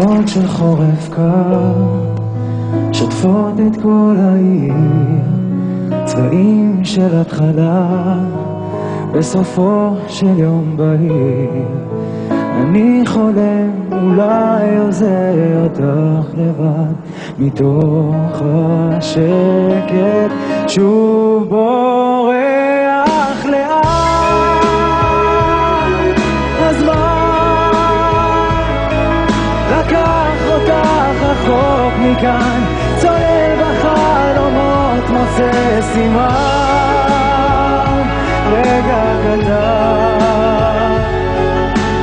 ריחות של חורף קר שוטפות את כל העיר, צבעים של התחלה בסופו של יום בהיר. אני חולם, אולי עוזר אותך לבד, מתוך השקט שוב בורח לאט הזמן, לקח אותך רחוק מכאן, צולל בחלומות, מוצא סימן, רגע קטן,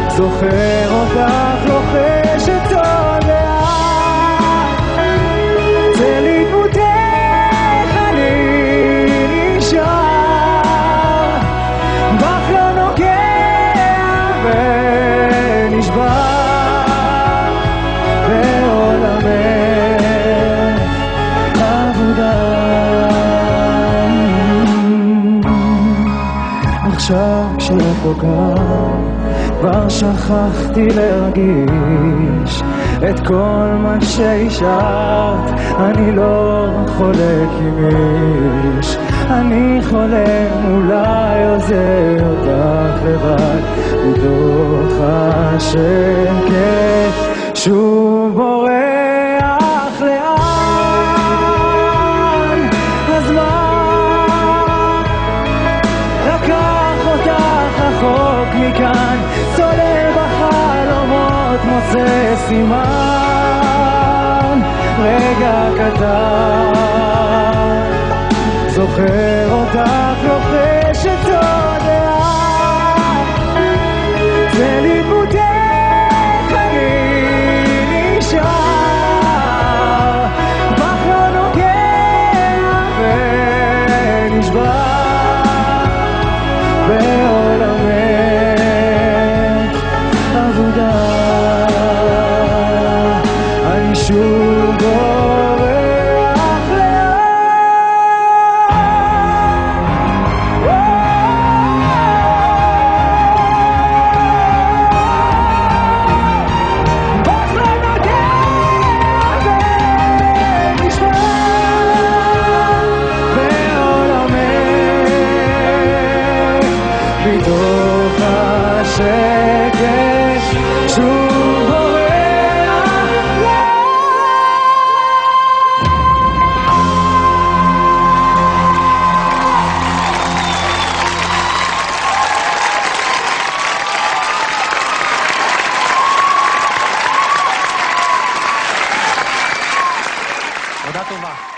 זוכר אותך לוחשת עוד לאט, צל דמותך אני נשאר, בך לא נוגע ונשבר, בעולמך אבודה. עכשיו כשאת פה כאן כבר שכחתי להרגיש את כל מה שהשארת, אני לא חולק עם איש, אני חולם, אולי עוזר אותך לבד, מתוך השקט שוב בורח לאן הזמן, לקח אותך רחוק מכאן, צולל בחלומות, מוצא סימן, רגע קטן, זוכר אותך לוחשת עוד לאט, ולדמותך אני נשאר, בך לא נוגע ונשבר, בעולמך אבודה. אני שוב בורח לאט, בך לא נוגע ונשבר, בעולמך מתוך השקט שוב בורח לאט. תודה טובה.